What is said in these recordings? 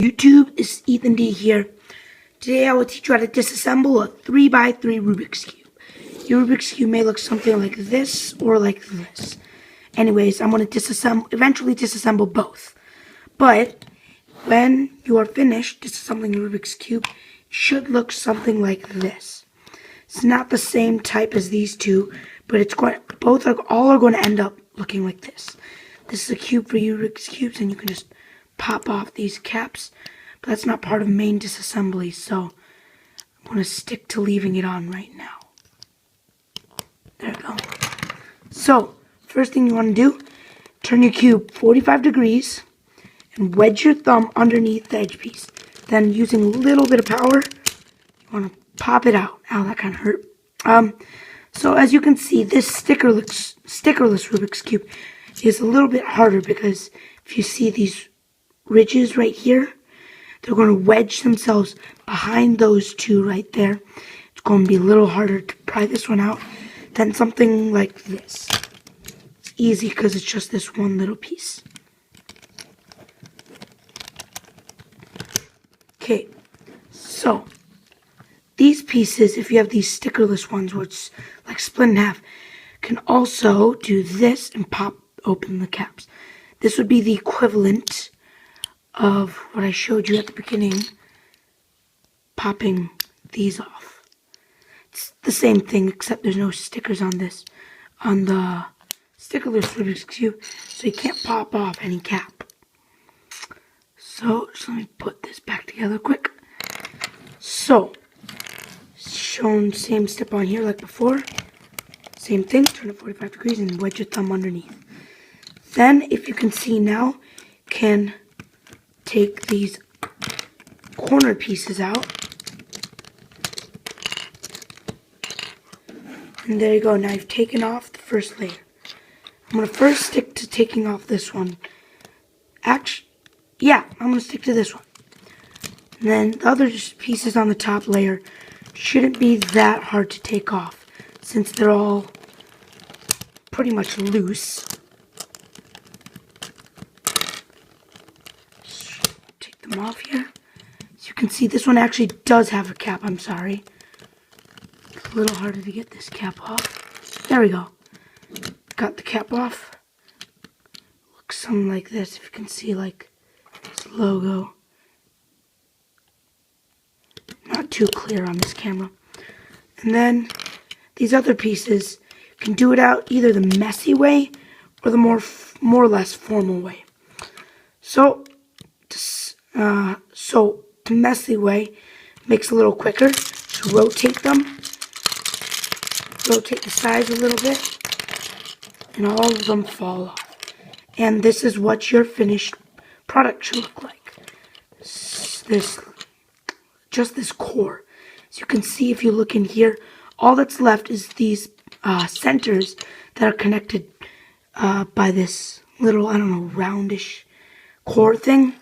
YouTube, it's Ethan D here. Today I will teach you how to disassemble a 3x3 Rubik's Cube. Your Rubik's Cube may look something like this or like this. Anyways, I'm going to eventually disassemble both. But when you are finished disassembling your Rubik's Cube, it should look something like this. It's not the same type as these two, but all are going to end up looking like this. This is a cube for Rubik's Cubes, and you can just pop off these caps, but that's not part of main disassembly, so I'm going to stick to leaving it on right now. There we go. So, first thing you want to do, turn your cube 45 degrees and wedge your thumb underneath the edge piece. Then, using a little bit of power, you want to pop it out. Ow, that kind of hurt. So as you can see, this stickerless Rubik's Cube is a little bit harder because if you see these ridges right here, they're going to wedge themselves behind those two right there. It's going to be a little harder to pry this one out than something like this. It's easy because it's just this one little piece. Okay, so these pieces, if you have these stickerless ones where it's like split in half, can also do this and pop open the caps. This would be the equivalent of what I showed you at the beginning, popping these off. It's the same thing, except there's no stickers on the stickerless Rubik's Cube, so you can't pop off any cap. So, just let me put this back together quick. So, shown same step on here like before. Same thing, turn it 45 degrees and wedge your thumb underneath. Then, if you can see now, can take these corner pieces out. And there you go. Now you've taken off the first layer. I'm going to first stick to taking off this one. I'm going to stick to this one. And then the other pieces on the top layer shouldn't be that hard to take off, since they're all pretty much loose. Take them off here. As you can see, this one actually does have a cap. I'm sorry. It's a little harder to get this cap off. There we go. Got the cap off. Looks something like this, if you can see, like this logo. Not too clear on this camera. And then these other pieces, you can do it out either the messy way or the more or less formal way. So the messy way makes it a little quicker. So rotate them. Rotate the sides a little bit. And all of them fall off. And this is what your finished product should look like. Just this core. As you can see, if you look in here, all that's left is these centers that are connected by this little, roundish core thing.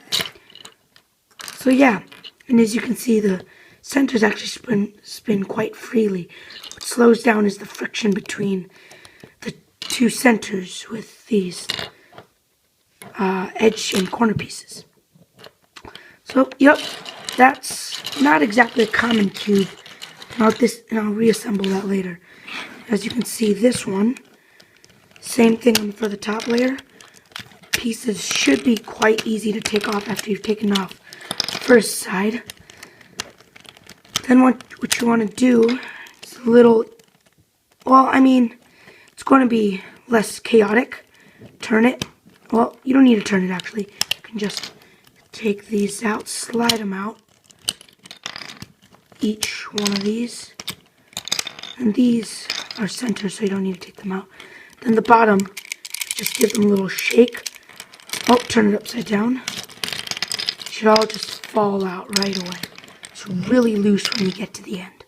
So yeah, and as you can see, the centers actually spin quite freely. What slows down is the friction between the two centers with these edge and corner pieces. So, yep, that's not exactly a common cube. And I'll reassemble that later. As you can see, this one, same thing for the top layer. Pieces should be quite easy to take off after you've taken off the first side. Then what you want to do is it's going to be less chaotic. Turn it. Well, you don't need to turn it actually. You can just take these out, slide them out. Each one of these. And these are centers, so you don't need to take them out. Then the bottom, just give them a little shake. Oh, turn it upside down. It should all just fall out right away. It's really loose when you get to the end.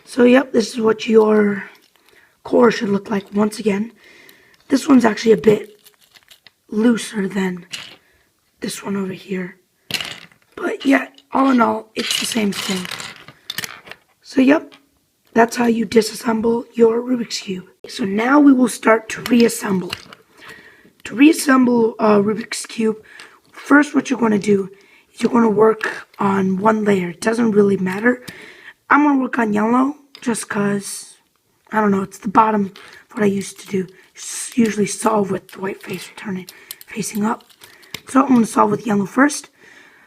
So, yep, this is what your core should look like once again. This one's actually a bit looser than this one over here. But, yeah, all in all, it's the same thing. So, yep, that's how you disassemble your Rubik's Cube. So now we will start to reassemble. To reassemble a Rubik's Cube, first what you're going to do is you're going to work on one layer. It doesn't really matter. I'm going to work on yellow just because, I don't know, it's the bottom, what I used to do. Usually solve with the white face facing up. So I'm going to solve with yellow first.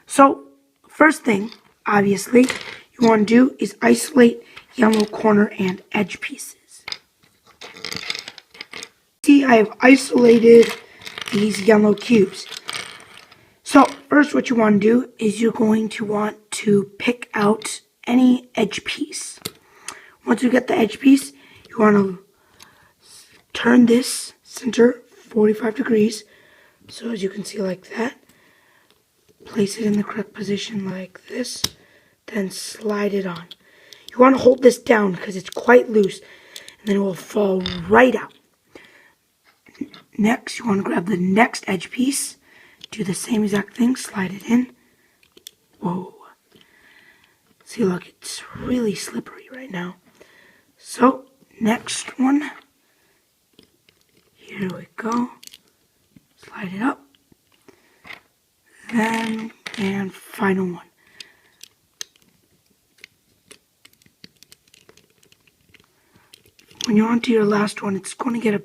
So first thing, obviously, you want to do is isolate yellow corner and edge pieces. See, I have isolated these yellow cubes. So first what you want to do is you're going to want to pick out any edge piece. Once you get the edge piece, you want to turn this center 45 degrees. So as you can see, like that. Place it in the correct position like this. Then slide it on. You want to hold this down because it's quite loose. And then it will fall right out. Next, you want to grab the next edge piece. Do the same exact thing. Slide it in. Whoa. See, look, it's really slippery right now. So, next one. Here we go. Slide it up. Then, and final one. When you're on to your last one, it's going to get a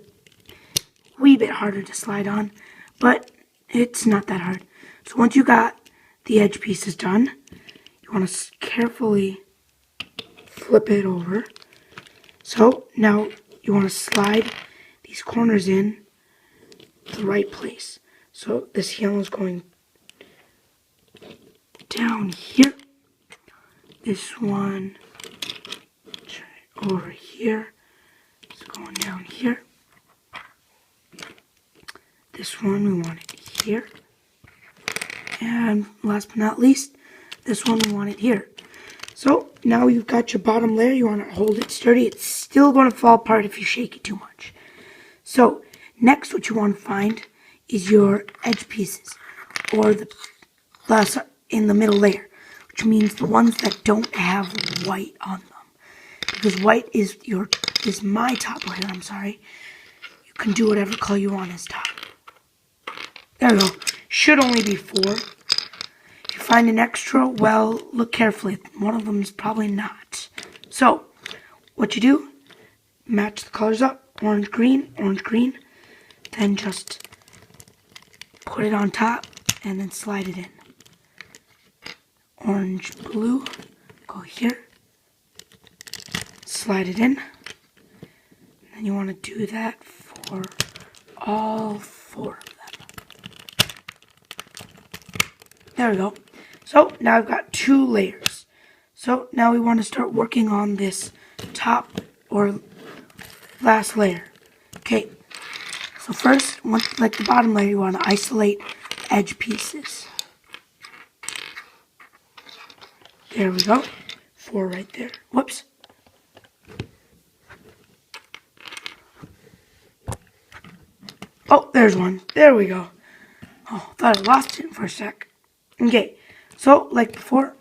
wee bit harder to slide on, but it's not that hard. So once you got the edge pieces done, you want to carefully flip it over. So now you want to slide these corners in the right place. So this yellow is going down here. This one over here. It's going down here. This one we want it here. And last but not least, this one we want it here. So now you've got your bottom layer. You want to hold it sturdy. It's still going to fall apart if you shake it too much. So next what you want to find is your edge pieces, or the in the middle layer, which means the ones that don't have white on them. Because white is my top layer, I'm sorry. You can do whatever color you want as top. There we go. Should only be 4. If you find an extra, well, look carefully. One of them is probably not. So, what you do, match the colors up. Orange, green, then just put it on top and then slide it in. Orange, blue, go here, slide it in, and then you want to do that for all 4 of them. There we go. So now I've got 2 layers. So now we want to start working on this top or last layer. Okay, so first, like the bottom layer, you want to isolate edge pieces. There we go. 4 right there. Whoops. Oh, there's one. There we go. Oh, thought I lost it for a sec. Okay, so like before,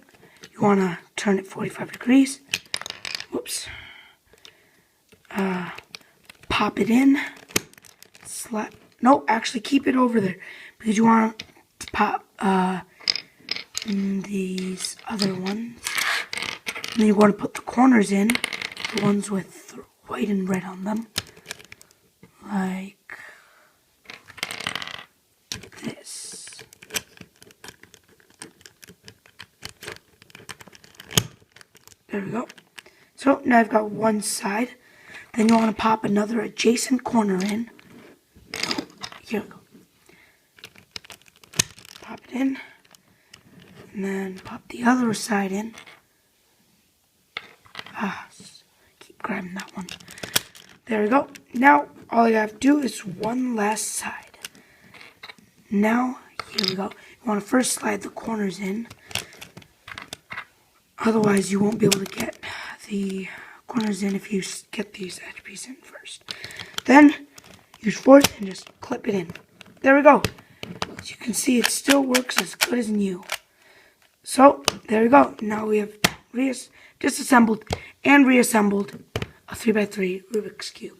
you want to turn it 45 degrees. Whoops. Pop it in. No, actually keep it over there because you want to pop these other ones. And then you want to put the corners in, the ones with white and red on them, like this. There we go. So now I've got one side. Then you want to pop another adjacent corner in. Oh, here we go. Pop it in. And then pop the other side in. Keep grabbing that one. There we go. Now, all you have to do is one last side. Now, here we go. You want to first slide the corners in. Otherwise, you won't be able to get the corners in if you get these edge pieces in first. Then, use force and just clip it in. There we go. As you can see, it still works as good as new. So, there we go. Now we have disassembled and reassembled a 3x3 Rubik's Cube.